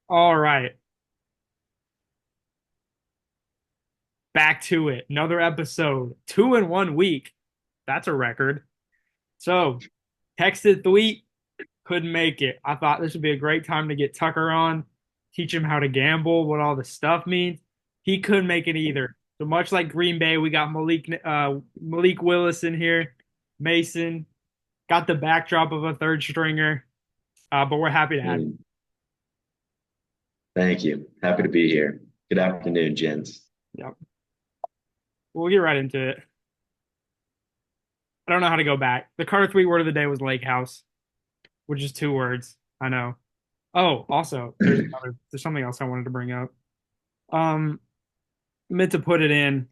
All right, back to it. Another episode. 2 in 1 week. That's a record. So, texted Thweet, couldn't make it. I thought this would be a great time to get Tucker on, teach him how to gamble, what all this stuff means. He couldn't make it either. So much like Green Bay, we got Malik Willis in here, Mason, got the backdrop of a third stringer, but we're happy to have you. Mm, Thank you. Happy to be here. Good afternoon, gents. Yep. We'll get right into it. I don't know how to go back. The Carter Thweet word of the day was lake house, which is 2 words. I know. Oh, also, there's something else I wanted to bring up. Um, Meant to put it in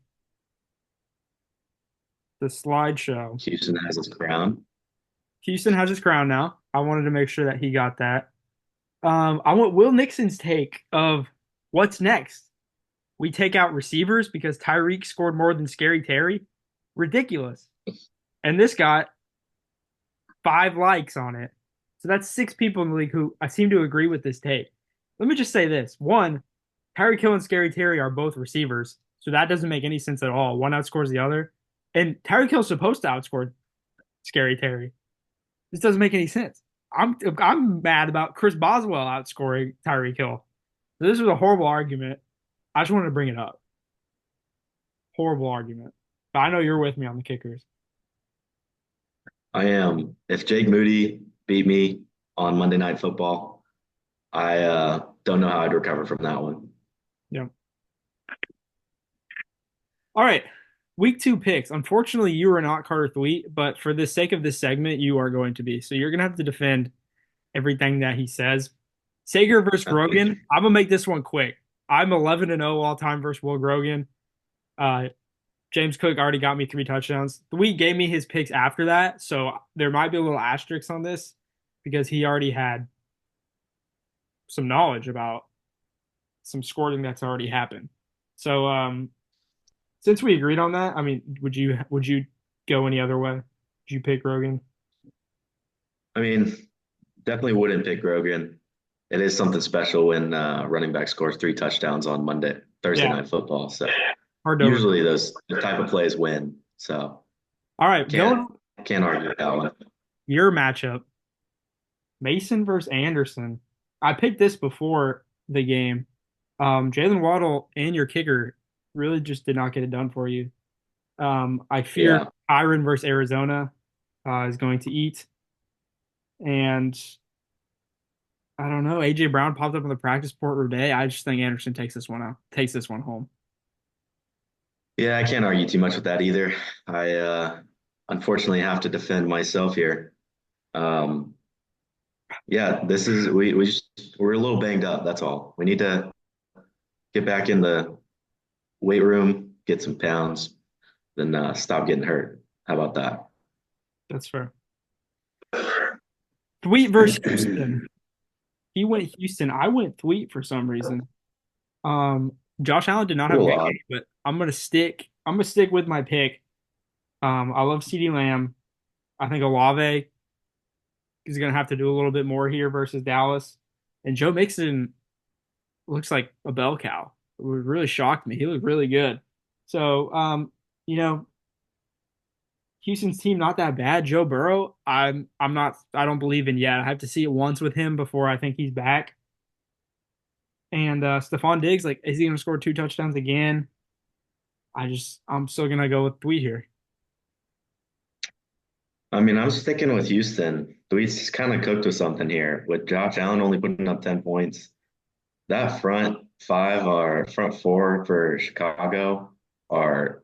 the slideshow. Houston has its crown. Houston has his crown now. I wanted to make sure that he got that. I want Will Nixon's take of what's next. We take out receivers because Tyreek scored more than Scary Terry. Ridiculous. And this got 5 likes on it. So that's 6 people in the league who I seem to agree with this take. Let me just say this. One, Tyreek Hill and Scary Terry are both receivers. So that doesn't make any sense at all. One outscores the other. And Tyreek Hill's supposed to outscore Scary Terry. This doesn't make any sense. I'm mad about Chris Boswell outscoring Tyreek Hill. So this was a horrible argument. I just wanted to bring it up. Horrible argument. But I know you're with me on the kickers. I am. If Jake Moody beat me on Monday Night Football, I don't know how I'd recover from that one. Yeah. All right. Week 2 picks. Unfortunately, you are not Carter Thweet, but for the sake of this segment, you are going to be. So you're going to have to defend everything that he says. Sager versus Grogan. I'm gonna make this one quick. I'm 11-0 all time versus Will Grogan. Uh, James Cook already got me 3 touchdowns. Thweet gave me his picks after that, so there might be a little asterisk on this because he already had some knowledge about some scoring that's already happened. So since we agreed on that, I mean, would you go any other way? Would you pick Rogan? I mean, definitely wouldn't pick Rogan. It is something special when running back scores 3 touchdowns on Thursday Yeah, Night Football. So hard to over. usually those the type of plays win. So All right, can't going can't argue with that one. your matchup, Mason versus Anderson. I picked this before the game. Jalen Waddle and your kicker really just did not get it done for you. I fear Yeah. Iron versus Arizona is going to eat. And I don't know. AJ Brown popped up on the practice report today. I just think Anderson takes this one home. Yeah, I can't argue too much with that either. I unfortunately have to defend myself here. Um, yeah, this is we're a little banged up. That's all. We need to get back in the weight room, get some pounds, then stop getting hurt. How about that? That's fair. Thweet versus Houston. He went Houston. I went Thweet for some reason. Josh Allen did not A have a little good odd. game, but I'm gonna stick with my pick. I love CeeDee Lamb. I think Olave is gonna have to do a little bit more here versus Dallas. And Joe Mixon looks like a bell cow. It really shocked me. He looked really good. So, you know, Houston's team not that bad. Joe Burrow, I don't believe in yet. I have to see it once with him before I think he's back. And Stephon Diggs, like, is he gonna score 2 touchdowns again? I'm still gonna go with Tweet here. I mean, I'm sticking with Houston. Luis kind of cooked with something here with Josh Allen only putting up 10 points. That front four for Chicago are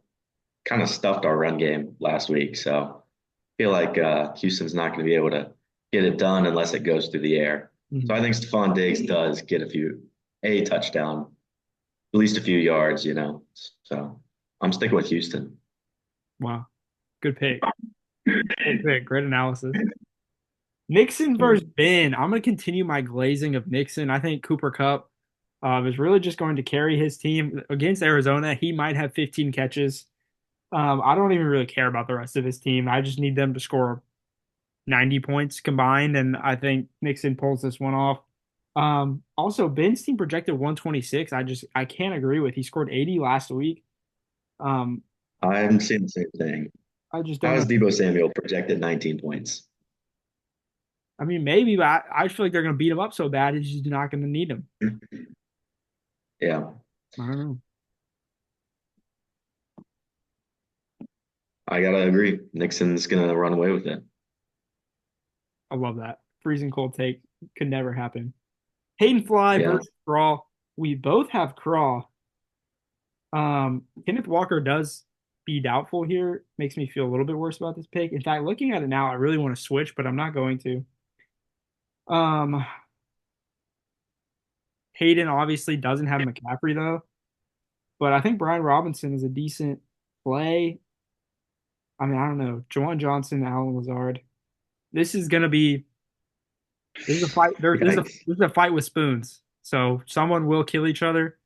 kind of stuffed our run game last week. So I feel like Houston's not going to be able to get it done unless it goes through the air. So Mhm. I think Stephon Diggs does get a touchdown, at least a few yards. So I'm sticking with Houston. Wow, good pick. Good pick. Great analysis. Nixon versus Ben. I'm gonna continue my glazing of Nixon. I think Cooper Kupp is really just going to carry his team against Arizona. He might have 15 catches. I don't even really care about the rest of his team. I just need them to score 90 points combined, and I think Nixon pulls this one off. Also Ben's team projected 126. I can't agree with. He scored 80 last week. Um, I'm seeing the same thing. I just How don't is know. Debo Samuel projected 19 points? I mean, maybe, but I feel like they're going to beat him up so bad, he's just not going to need him. Yeah, I don't know. I gotta agree. Nixon's gonna run away with it. I love that. Freezing cold take could never happen. Hayden Fly Yeah. versus Craw. We both have Craw. Kenneth Walker does be doubtful here. Makes me feel a little bit worse about this pick. In fact, looking at it now, I really want to switch, but I'm not going to. Um, Hayden obviously doesn't have McCaffrey though, but I think Brian Robinson is a decent play. I mean, I don't know. Jawan Johnson, Alan Lazard. This is gonna be this is a fight. Yikes. This is a fight with spoons. So someone will kill each other.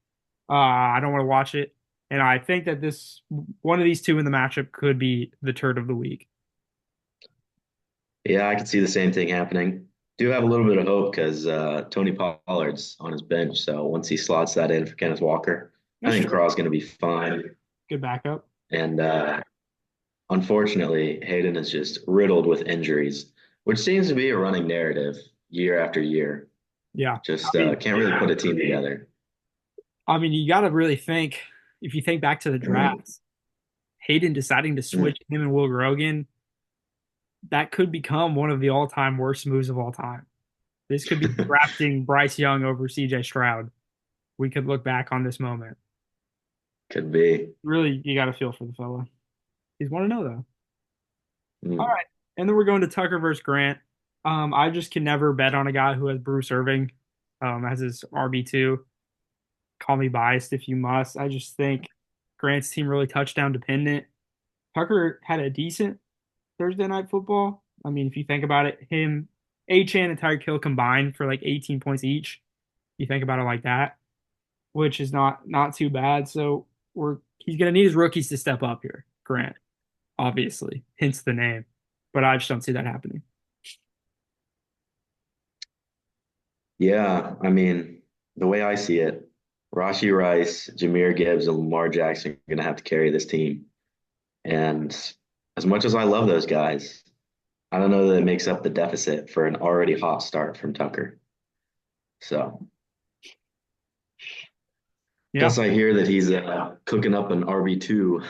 I don't want to watch it, and I think that this one of these two in the matchup could be the turd of the week. Yeah, I can see the same thing happening. Do have a little bit of hope because Tony Pollard's on his bench. So once he slots that in for Kenneth Walker, I That's think true. Craw's going to be fine. Good backup. And unfortunately, Hayden is just riddled with injuries, which seems to be a running narrative year after year. Yeah. Just can't really put a team together. I mean, you got to really think if you think back to the drafts, Hayden deciding to switch him and Will Grogan, that could become one of the all-time worst moves of all time. This could be drafting Bryce Young over CJ Stroud. We could look back on this moment. Could be. Really, you got to feel for the fella. He's 1-0 though. All Mm. right. And then we're going to Tucker versus Grant. I just can never bet on a guy who has Bruce Irving as his RB2. Call me biased if you must. I just think Grant's team really touchdown dependent. Tucker had a decent Thursday night football. I mean, if you think about it, him, Achan and Tyreek Hill combined for like 18 points each. You think about it like that, which is not too bad. So we're he's gonna need his rookies to step up here. Grant, obviously, hence the name. But I just don't see that happening. Yeah, I mean, the way I see it, Rashi Rice, Jameer Gibbs, and Lamar Jackson are going to have to carry this team. And as much as I love those guys, I don't know that it makes up the deficit for an already hot start from Tucker. So, Yeah. plus I hear that he's cooking up an RB2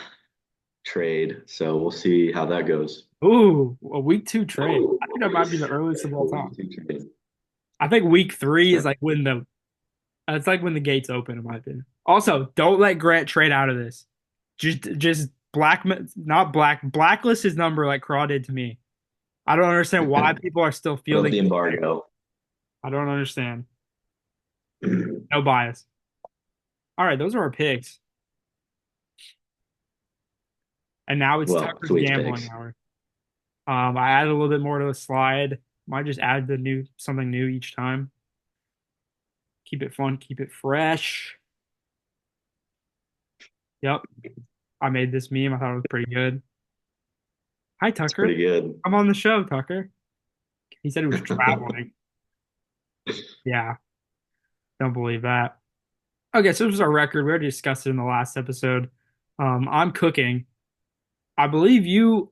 trade. So we'll see how that goes. Ooh, a week 2 trade. Oh, I think that might be the earliest of all time. RB2 trade. I think week 3 is So, like when the it's like when the gates open, in my opinion. Also, don't let Grant trade out of this. Just not blacklist his number like Craw did to me. I don't understand why people are still put up fielding. the embargo. I don't understand. No bias. All right, those are our picks. And now it's Well, Tucker's Sweet's gambling picks. hour. I added a little bit more to the slide. Might just add the new something new each time. Keep it fun, keep it fresh. Yep. I made this meme. I thought it was pretty good. Hi, It's pretty Tucker. good. I'm on the show, Tucker. He said he was traveling. Yeah, don't believe that. Okay, so this was our record. We already discussed it in the last episode. I'm cooking. I believe you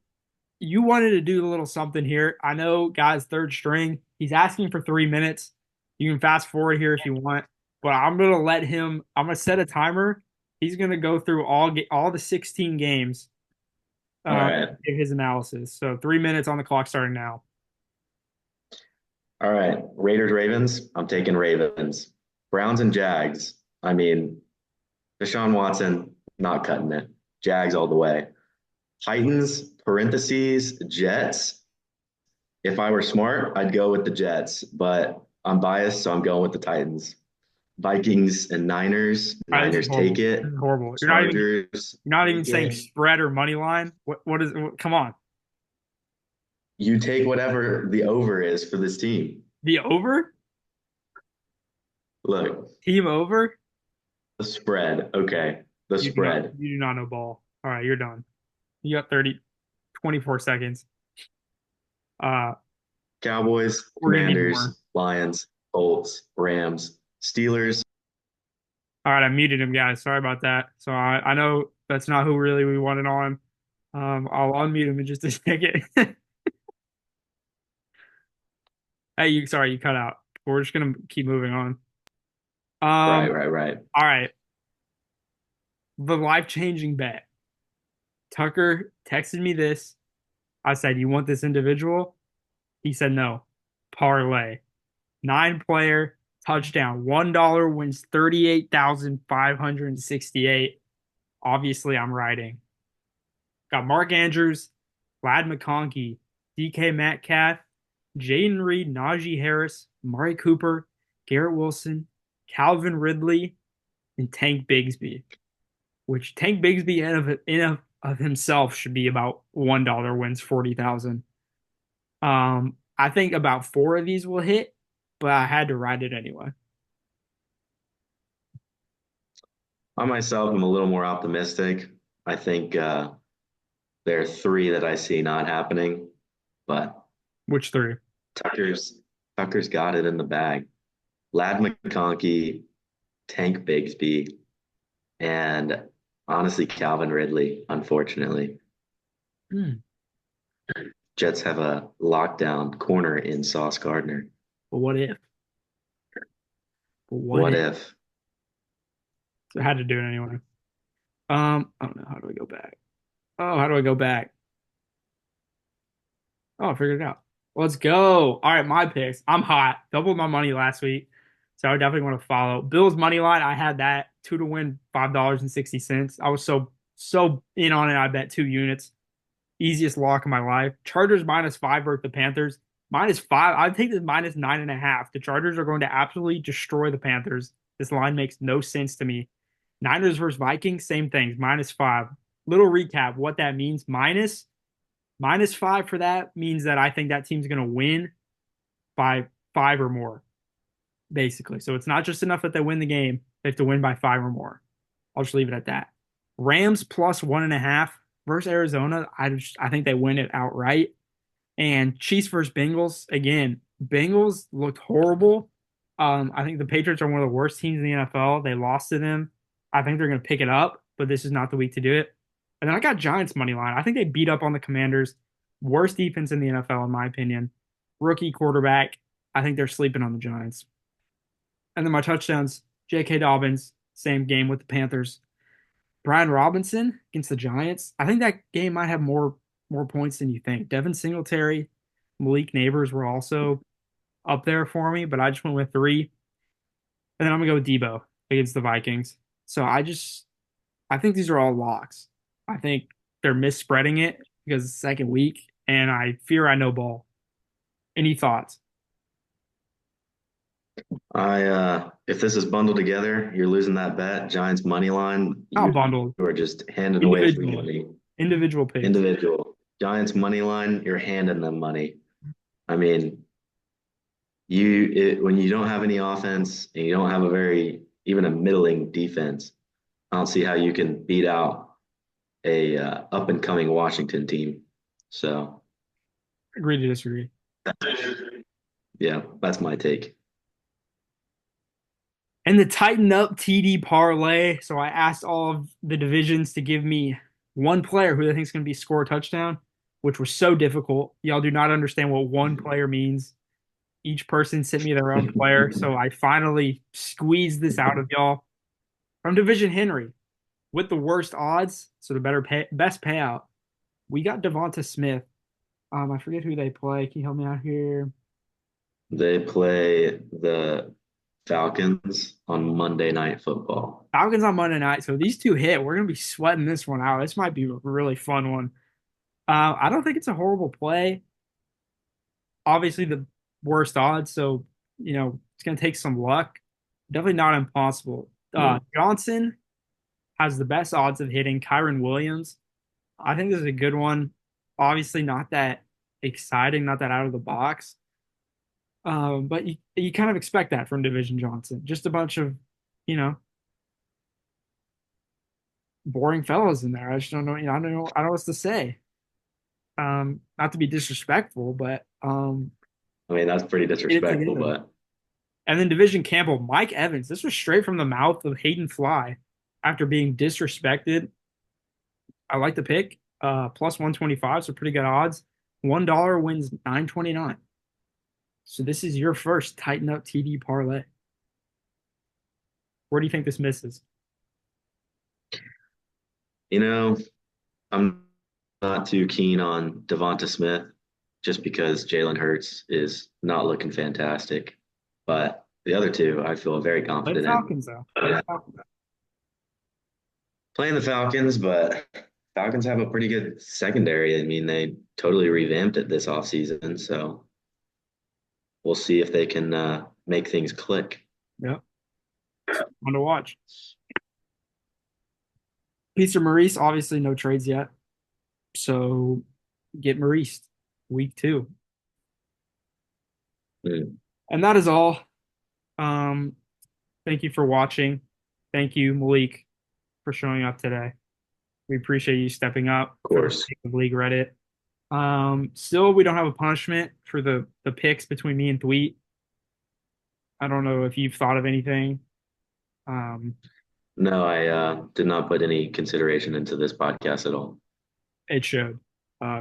wanted to do a little something here. I know, guys, third string. He's asking for 3 minutes. You can fast forward here if you want, but I'm gonna let him. I'm gonna set a timer. He's gonna go through all the 16 games, All right. give his analysis. So 3 minutes on the clock starting now. All right. Raiders, Ravens. I'm taking Ravens. Browns and Jags. I mean, Deshaun Watson, not cutting it. Jags all the way. Titans, parentheses, Jets. If I were smart, I'd go with the Jets, but I'm biased, so I'm going with the Titans. Vikings and Niners. All right, this is Niners horrible. take it. This is horrible. Chargers You're not even take saying it. spread or money line. Come on. You take whatever the over is for this team. The over? Look, Team over? the spread. Okay. The spread. You do not know ball. All right, you're done. You got 24 seconds. Uh, Cowboys, we're gonna need more. Commanders, Lions. Colts, Rams, Steelers. All right, I muted him, guys. Sorry about that. So I know that's not who really we wanted on. I'll unmute him in just a second. Hey, sorry, you cut out. We're just gonna keep moving on. Right, Um, right, right. all right, the life-changing bet. Tucker texted me this. I said, "You want this individual?" He said, "No." Parlay. 9 player touchdown. $1 wins 38,568. Obviously, I'm riding. Got Mark Andrews, Vlad McConkey, DK Metcalf, Jaden Reed, Najee Harris, Murray Cooper, Garrett Wilson, Calvin Ridley, and Tank Bigsby. Which Tank Bigsby in of himself should be about $1 wins 40,000. I think about 4 of these will hit, but I had to ride it anyway. I myself am a little more optimistic. I think there are three that I see not happening, but Which three? Tucker's Tucker's got it in the bag. Lad McConkey, Tank Bigsby, and honestly Calvin Ridley, unfortunately. Hmm. Jets have a lockdown corner in Sauce Gardner. But what if? But what What if? if? So I had to do it anyway. I don't know. How do I go back? Oh, how do I go back? Oh, I figured it out. Let's go. All right, my picks. I'm hot. Doubled my money last week. So I definitely want to follow. Bills money line, I had that two to win $5.60. I was so in on it. I bet 2 units. Easiest lock of my life. Chargers -5 versus the Panthers. -5. I'd take this -9.5. The Chargers are going to absolutely destroy the Panthers. This line makes no sense to me. Niners versus Vikings, same things, -5. Little recap what that means. -5 for that means that I think that team's going to win by 5 or more, basically. So it's not just enough that they win the game, they have to win by 5 or more. I'll just leave it at that. Rams +1.5 versus Arizona. I think they win it outright. And Chiefs versus Bengals. Again, Bengals looked horrible. I think the Patriots are one of the worst teams in the NFL. They lost to them. I think they're going to pick it up, but this is not the week to do it. And then I got Giants money line. I think they beat up on the Commanders. Worst defense in the NFL, in my opinion. Rookie quarterback. I think they're sleeping on the Giants. And then my touchdowns, J.K. Dobbins, same game with the Panthers. Brian Robinson against the Giants. I think that game might have more points than you think. Devin Singletary, Malik Neighbors were also up there for me, but I just went with 3. And then I'm gonna go with Debo against the Vikings. So I think these are all locks. I think they're misspreading it because it's the second week, and I fear I know ball. Any thoughts? I if this is bundled together, you're losing that bet. Giants money line, Not you bundled. are just handing away free Individual. money. Individual picks. Individual. Giants money line, you're handing them money. I mean, when you don't have any offense and you don't have a very even a middling defense, I don't see how you can beat out a up and coming Washington team. So Agree to disagree. yeah, that's my take. And the Tighten Up TD parlay. So I asked all of the divisions to give me one player who they think is going to be score a touchdown, which was so difficult. Y'all do not understand what one player means. Each person sent me their own player. So I finally squeezed this out of y'all. From Division Henry, with the worst odds, so the best payout, we got Devonta Smith. I forget who they play. Can you help me out here? They play the Falcons on Monday Night Football. Falcons on Monday night. So these two hit. We're gonna be sweating this one out. This might be a really fun one. I don't think it's a horrible play. Obviously, the worst odds, so it's gonna take some luck. Definitely not impossible. Mm. Johnson has the best odds of hitting. Kyron Williams. I think this is a good one. Obviously, not that exciting, not that out of the box. But you kind of expect that from Division Johnson. Just a bunch of, you know, boring fellows in there. I just don't know. I don't know what to say. Not to be disrespectful, but I mean, that's pretty get it disrespectful, together. but And then Division Campbell, Mike Evans. This was straight from the mouth of Hayden Fly after being disrespected. I like the pick. Plus 125, so pretty good odds. $1 wins 929. So this is your first tighten up TD parlay. Where do you think this misses? You know, I'm not too keen on Devonta Smith just because Jalen Hurts is not looking fantastic. But the other two, I feel very Play the confident in. Falcons, though. Play the Falcons. Playing the Falcons, but Falcons have a pretty good secondary. I mean, they totally revamped it this offseason, so we'll see if they can make things click. Yep. Fun to watch. Peter Maurice, obviously no trades yet. So get Maurice week 2. Mm, And that is all. Um, thank you for watching. Thank you, Malik, for showing up today. We appreciate you stepping up of for the course. sake of League Reddit. Still, we don't have a punishment for the picks between me and Tweet. I don't know if you've thought of anything. Um, No, I did not put any consideration into this podcast at all. it showed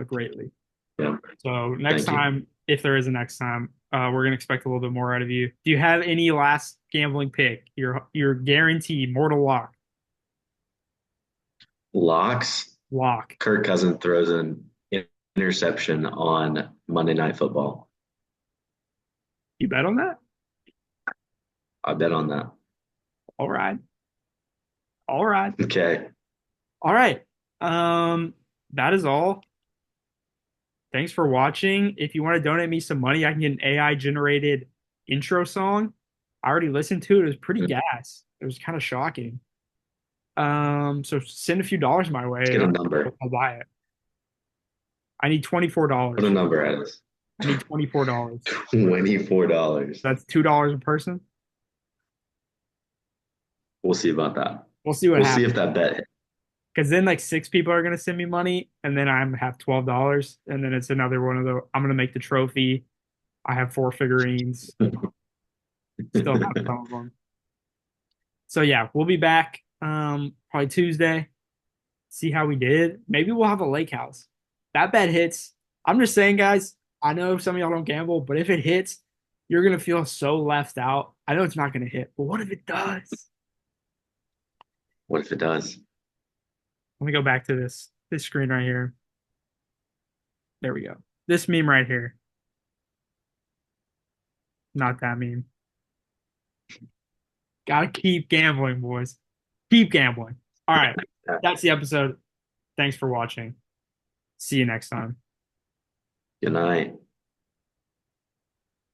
greatly. Yeah, So next thank you. time, if there is a next time, we're gonna expect a little bit more out of you. Do you have any last gambling pick? Your guaranteed mortal Locks. lock. Kirk Cousins throws an interception on Monday Night Football. You bet on that? I bet on that. All right. All right. Okay. All right. That is all. Thanks for watching. If you want to donate me some money, I can get an AI generated intro song. I already listened to it. It was pretty gas. It was kind of shocking. So send a few dollars my way Let's get and a number. I'll buy it. I need Put a $24. number at us. I need $24. $24. That's $2 a person. We'll see about that. We'll see what We'll see happens. if that bet hits. Because then like 6 people are gonna send me money, and then I have $12, and then it's another one of the. I'm gonna make the trophy. I have 4 figurines. Still have some of them. So yeah, we'll be back probably Tuesday. See how we did. Maybe we'll have a lake house. That bet hits. I'm just saying, guys. I know some of y'all don't gamble, but if it hits, you're gonna feel so left out. I know it's not gonna hit, but what if it does? What if it does? Let me go back to this screen right here. There we go. This meme right here. Not that meme. Gotta keep gambling, boys. Keep gambling. All right. That's the episode. Thanks for watching. See you next time. Good night.